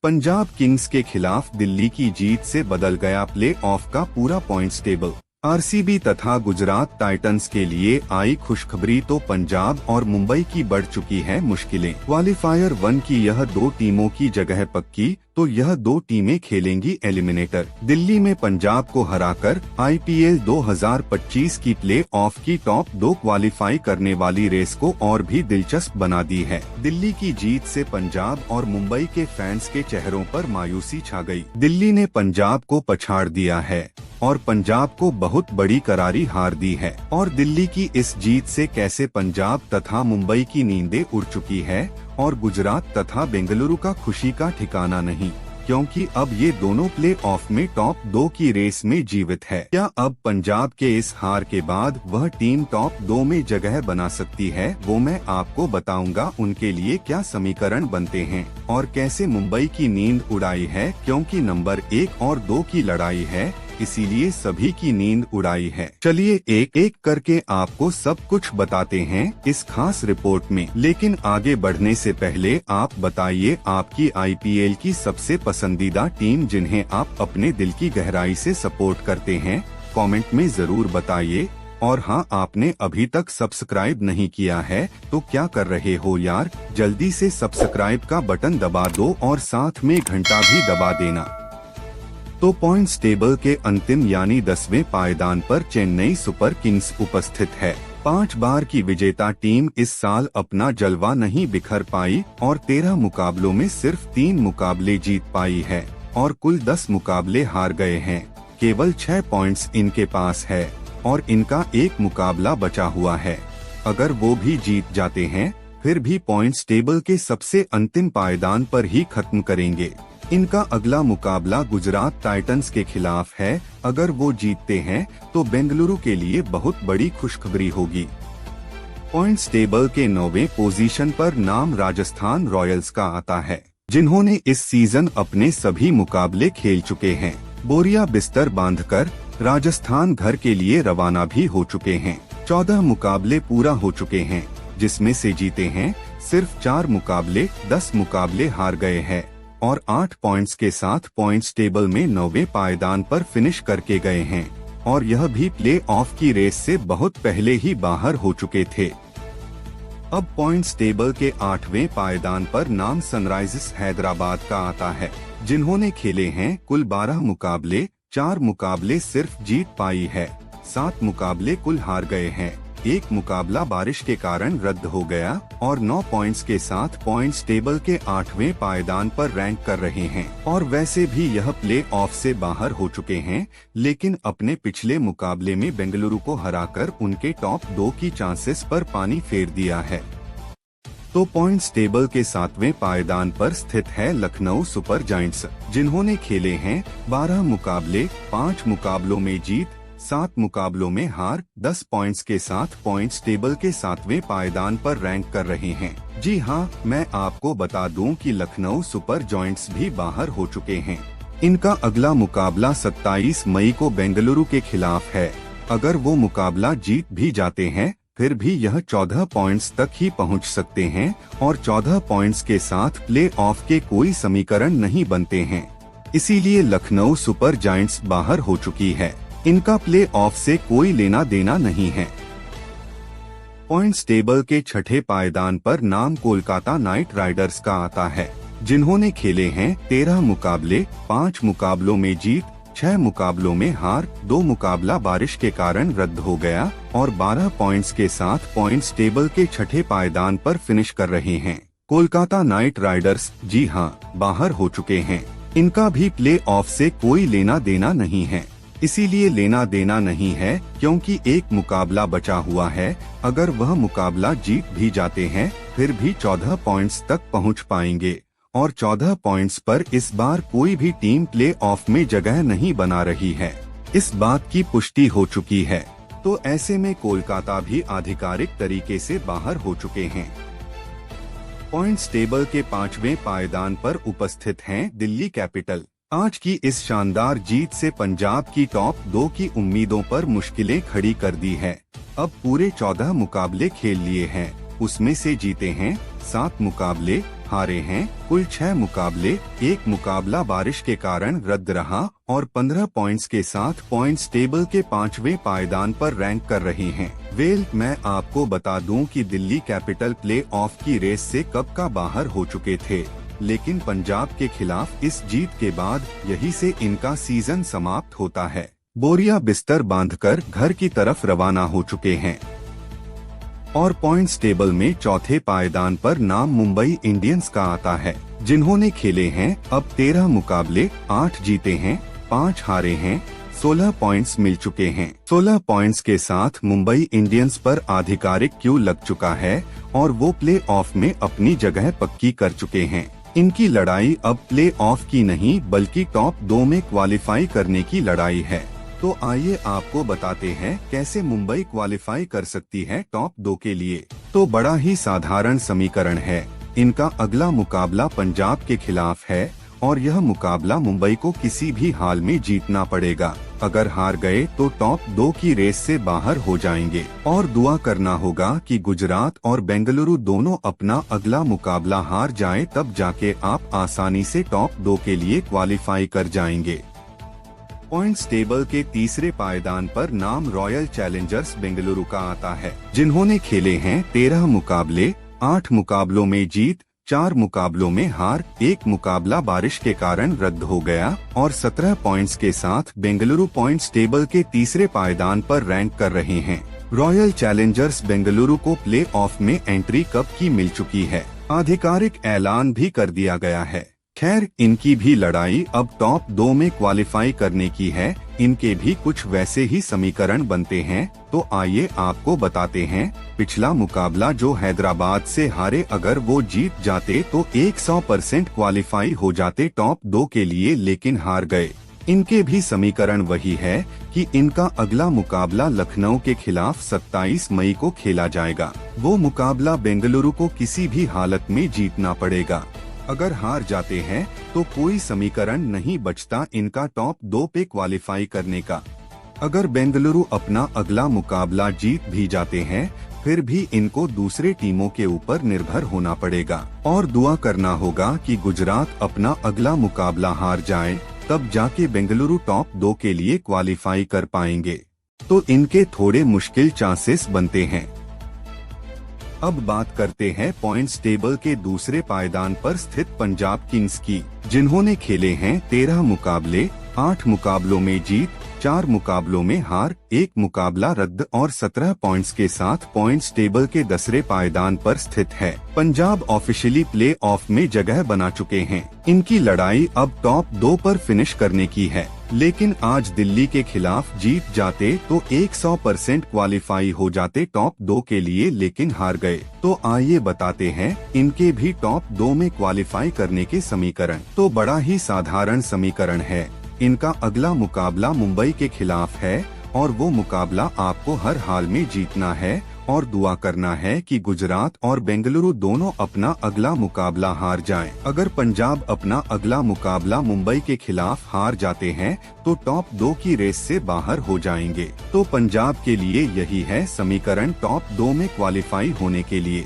Punjab Kings के खिलाफ दिल्ली की जीत से बदल गया प्ले ऑफ का पूरा पॉइंट्स टेबल। आरसीबी तथा गुजरात टाइटंस के लिए आई खुशखबरी तो पंजाब और मुंबई की बढ़ चुकी है मुश्किलें। क्वालिफायर 1 की यह दो टीमों की जगह पक्की, तो यह दो टीमें खेलेंगी एलिमिनेटर। दिल्ली में पंजाब को हराकर आईपीएल 2025 की प्ले ऑफ की टॉप 2 क्वालिफाई करने वाली रेस को और भी दिलचस्प बना दी है। दिल्ली की जीत से पंजाब और मुंबई के फैंस के चेहरों पर मायूसी छा गई। दिल्ली ने पंजाब को पछाड़ दिया है और पंजाब को बहुत बड़ी करारी हार दी है। और दिल्ली की इस जीत से कैसे पंजाब तथा मुंबई की नींदें उड़ चुकी है और गुजरात तथा बेंगलुरु का खुशी का ठिकाना नहीं, क्योंकि अब ये दोनों प्ले ऑफ में टॉप 2 की रेस में जीवित है। क्या अब पंजाब के इस हार के बाद वह टीम टॉप 2 में जगह बना सकती है, वो मैं आपको बताऊंगा। उनके लिए क्या समीकरण बनते हैं और कैसे मुंबई की नींद उड़ाई है, क्योंकि नंबर 1 और 2 की लड़ाई है, इसीलिए सभी की नींद उड़ाई है। चलिए एक एक करके आपको सब कुछ बताते हैं इस खास रिपोर्ट में। लेकिन आगे बढ़ने से पहले आप बताइए आपकी आईपीएल की सबसे पसंदीदा टीम जिन्हें आप अपने दिल की गहराई से सपोर्ट करते हैं, कमेंट में जरूर बताइए। और हाँ, आपने अभी तक सब्सक्राइब नहीं किया है तो क्या कर रहे हो यार, जल्दी से सब्सक्राइब का बटन दबा दो और साथ में घंटा भी दबा देना। तो पॉइंट्स टेबल के अंतिम यानी 10वें पायदान पर चेन्नई सुपर किंग्स उपस्थित है। 5 बार की विजेता टीम इस साल अपना जलवा नहीं बिखर पाई और 13 मुकाबलों में सिर्फ 3 मुकाबले जीत पाई है और कुल 10 मुकाबले हार गए हैं। केवल 6 पॉइंट्स इनके पास है और इनका एक मुकाबला बचा हुआ है। अगर वो भी जीत जाते हैं फिर भी पॉइंट्स टेबल के सबसे अंतिम पायदान पर ही खत्म करेंगे। इनका अगला मुकाबला गुजरात टाइटंस के खिलाफ है। अगर वो जीतते हैं तो बेंगलुरु के लिए बहुत बड़ी खुशखबरी होगी। पॉइंट्स टेबल के 9वें पोजीशन पर नाम राजस्थान रॉयल्स का आता है, जिन्होंने इस सीजन अपने सभी मुकाबले खेल चुके हैं। बोरिया बिस्तर बांधकर राजस्थान घर के लिए रवाना भी हो चुके हैं। 14 मुकाबले पूरा हो चुके हैं, जिसमें से जीते हैं सिर्फ 4 मुकाबले, 10 मुकाबले हार गए हैं और 8 पॉइंट्स के साथ पॉइंट्स टेबल में 9वें पायदान पर फिनिश करके गए हैं और यह भी प्ले ऑफ की रेस से बहुत पहले ही बाहर हो चुके थे। अब पॉइंट्स टेबल के 8वें पायदान पर नाम सनराइजर्स हैदराबाद का आता है, जिन्होंने खेले हैं कुल 12 मुकाबले, 4 मुकाबले सिर्फ जीत पाई है, 7 मुकाबले कुल हार गए हैं, 1 मुकाबला बारिश के कारण रद्द हो गया और 9 पॉइंट्स के साथ पॉइंट्स टेबल के 8वें पायदान पर रैंक कर रहे हैं। और वैसे भी यह प्ले ऑफ से बाहर हो चुके हैं, लेकिन अपने पिछले मुकाबले में बेंगलुरु को हराकर उनके टॉप 2 की चांसेस पर पानी फेर दिया है। तो पॉइंट्स टेबल के 7वें पायदान पर स्थित है लखनऊ सुपर जायंट्स, जिन्होंने खेले हैं 12 मुकाबले, 5 मुकाबलों में जीत, 7 मुकाबलों में हार, 10 पॉइंट्स के साथ पॉइंट्स टेबल के 7वें पायदान पर रैंक कर रहे हैं। जी हाँ, मैं आपको बता दूं कि लखनऊ सुपर जायंट्स भी बाहर हो चुके हैं। इनका अगला मुकाबला 27 मई को बेंगलुरु के खिलाफ है। अगर वो मुकाबला जीत भी जाते हैं फिर भी यह 14 पॉइंट्स तक ही पहुंच सकते हैं और 14 पॉइंट्स के साथ प्ले ऑफ के कोई समीकरण नहीं बनते हैं, इसीलिए लखनऊ सुपर जायंट्स बाहर हो चुकी है। इनका प्ले ऑफ से कोई लेना देना नहीं है। पॉइंट्स टेबल के 6ठे पायदान पर नाम कोलकाता नाइट राइडर्स का आता है, जिन्होंने खेले हैं 13 मुकाबले, 5 मुकाबलों में जीत, 6 मुकाबलों में हार, 2 मुकाबला बारिश के कारण रद्द हो गया और 12 पॉइंट्स के साथ पॉइंट्स टेबल के 6ठे पायदान पर फिनिश कर रहे हैं। कोलकाता नाइट राइडर्स जी हाँ बाहर हो चुके हैं। इनका भी प्ले ऑफ से कोई लेना देना नहीं है, इसीलिए लेना देना नहीं है क्योंकि एक मुकाबला बचा हुआ है। अगर वह मुकाबला जीत भी जाते हैं फिर भी 14 पॉइंट्स तक पहुंच पाएंगे और 14 पॉइंट्स पर इस बार कोई भी टीम प्ले ऑफ में जगह नहीं बना रही है। इस बात की पुष्टि हो चुकी है, तो ऐसे में कोलकाता भी आधिकारिक तरीके से बाहर हो चुके हैं। पॉइंट्स टेबल के 5वें पायदान पर उपस्थित हैं दिल्ली कैपिटल। आज की इस शानदार जीत से पंजाब की टॉप 2 की उम्मीदों पर मुश्किलें खड़ी कर दी है। अब पूरे 14 मुकाबले खेल लिए हैं उसमें से जीते हैं 7 मुकाबले, हारे हैं कुल 6 मुकाबले। एक मुकाबला बारिश के कारण रद्द रहा और 15 पॉइंट्स के साथ पॉइंट्स टेबल के 5वें पायदान पर रैंक कर रहे हैं। मैं आपको बता दूं कि दिल्ली कैपिटल प्ले ऑफ की रेस से कब का बाहर हो चुके थे, लेकिन पंजाब के खिलाफ इस जीत के बाद यही से इनका सीजन समाप्त होता है। बोरिया बिस्तर बांधकर घर की तरफ रवाना हो चुके हैं और पॉइंट्स टेबल में चौथे पायदान पर नाम मुंबई इंडियंस का आता है, जिन्होंने खेले हैं अब 13 मुकाबले, 8 जीते हैं, 5 हारे हैं, 16 पॉइंट्स मिल चुके हैं। 16 पॉइंट्स के साथ मुंबई इंडियंस पर आधिकारिक क्यू लग चुका है और वो प्ले ऑफ में अपनी जगह पक्की कर चुके हैं। इनकी लड़ाई अब प्ले ऑफ की नहीं बल्कि टॉप 2 में क्वालिफाई करने की लड़ाई है। तो आइए आपको बताते हैं कैसे मुंबई क्वालिफाई कर सकती है टॉप 2 के लिए। तो बड़ा ही साधारण समीकरण है। इनका अगला मुकाबला पंजाब के खिलाफ है और यह मुकाबला मुंबई को किसी भी हाल में जीतना पड़ेगा। अगर हार गए तो टॉप 2 की रेस से बाहर हो जाएंगे और दुआ करना होगा कि गुजरात और बेंगलुरु दोनों अपना अगला मुकाबला हार जाए, तब जाके आप आसानी से टॉप 2 के लिए क्वालिफाई कर जाएंगे। पॉइंट्स टेबल के तीसरे पायदान पर नाम रॉयल चैलेंजर्स बेंगलुरु का आता है, जिन्होंने खेले हैं 13 मुकाबले, 8 मुकाबलों में जीत, 4 मुकाबलों में हार, एक मुकाबला बारिश के कारण रद्द हो गया और 17 पॉइंट्स के साथ बेंगलुरु पॉइंट्स टेबल के तीसरे पायदान पर रैंक कर रहे हैं। रॉयल चैलेंजर्स बेंगलुरु को प्ले ऑफ में एंट्री कब की मिल चुकी है, आधिकारिक ऐलान भी कर दिया गया है। खैर, इनकी भी लड़ाई अब टॉप 2 में क्वालिफाई करने की है। इनके भी कुछ वैसे ही समीकरण बनते हैं, तो आइए आपको बताते हैं। पिछला मुकाबला जो हैदराबाद से हारे, अगर वो जीत जाते तो 100% क्वालिफाई हो जाते टॉप 2 के लिए, लेकिन हार गए। इनके भी समीकरण वही है कि इनका अगला मुकाबला लखनऊ के खिलाफ 27 मई को खेला जाएगा। वो मुकाबला बेंगलुरु को किसी भी हालत में जीतना पड़ेगा। अगर हार जाते हैं तो कोई समीकरण नहीं बचता इनका टॉप 2 पे क्वालिफाई करने का। अगर बेंगलुरु अपना अगला मुकाबला जीत भी जाते हैं, फिर भी इनको दूसरे टीमों के ऊपर निर्भर होना पड़ेगा और दुआ करना होगा कि गुजरात अपना अगला मुकाबला हार जाए, तब जाके बेंगलुरु टॉप 2 के लिए क्वालिफाई कर पाएंगे। तो इनके थोड़े मुश्किल चांसेस बनते हैं। अब बात करते हैं पॉइंट्स टेबल के दूसरे पायदान पर स्थित पंजाब किंग्स की, जिन्होंने खेले हैं 13 मुकाबले, 8 मुकाबलों में जीत, 4 मुकाबलों में हार, एक मुकाबला रद्द और 17 पॉइंट्स के साथ पॉइंट्स टेबल के 10वें पायदान पर स्थित है। पंजाब ऑफिशियली प्ले ऑफ में जगह बना चुके हैं। इनकी लड़ाई अब टॉप 2 पर फिनिश करने की है, लेकिन आज दिल्ली के खिलाफ जीत जाते तो 100% क्वालिफाई हो जाते टॉप 2 के लिए, लेकिन हार गए। तो आइए बताते हैं इनके भी टॉप 2 में क्वालिफाई करने के समीकरण। तो बड़ा ही साधारण समीकरण है। इनका अगला मुकाबला मुंबई के खिलाफ है और वो मुकाबला आपको हर हाल में जीतना है और दुआ करना है कि गुजरात और बेंगलुरु दोनों अपना अगला मुकाबला हार जाएं। अगर पंजाब अपना अगला मुकाबला मुंबई के खिलाफ हार जाते हैं तो टॉप 2 की रेस से बाहर हो जाएंगे। तो पंजाब के लिए यही है समीकरण टॉप 2 में क्वालिफाई होने के लिए।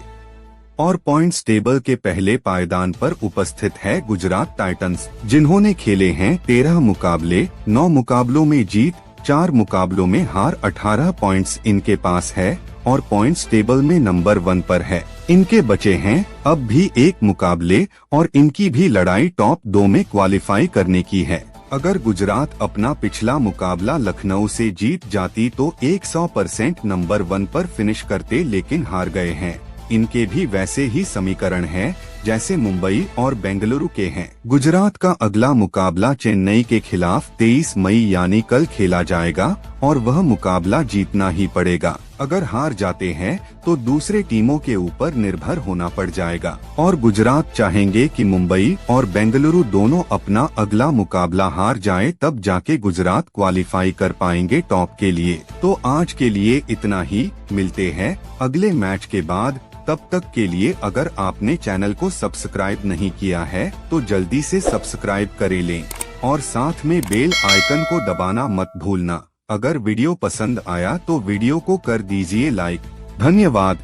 और पॉइंट्स टेबल के पहले पायदान पर उपस्थित है गुजरात टाइटंस, जिन्होंने खेले हैं 13 मुकाबले, 9 मुकाबलों में जीत, 4 मुकाबलों में हार, 18 पॉइंट्स इनके पास है और पॉइंट्स टेबल में नंबर 1 पर है। इनके बचे हैं अब भी 1 मुकाबले और इनकी भी लड़ाई टॉप 2 में क्वालिफाई करने की है। अगर गुजरात अपना पिछला मुकाबला लखनऊ से जीत जाती तो 100% नंबर 1 पर फिनिश करते, लेकिन हार गए हैं। इनके भी वैसे ही समीकरण हैं जैसे मुंबई और बेंगलुरु के हैं। गुजरात का अगला मुकाबला चेन्नई के खिलाफ 23 मई यानी कल खेला जाएगा और वह मुकाबला जीतना ही पड़ेगा। अगर हार जाते हैं तो दूसरे टीमों के ऊपर निर्भर होना पड़ जाएगा और गुजरात चाहेंगे कि मुंबई और बेंगलुरु दोनों अपना अगला मुकाबला हार जाए, तब जाके गुजरात क्वालिफाई कर पाएंगे टॉप के लिए। तो आज के लिए इतना ही, मिलते हैं अगले मैच के बाद। तब तक के लिए अगर आपने चैनल को सब्सक्राइब नहीं किया है तो जल्दी से सब्सक्राइब करे लें और साथ में बेल आइकन को दबाना मत भूलना। अगर वीडियो पसंद आया तो वीडियो को कर दीजिए लाइक। धन्यवाद।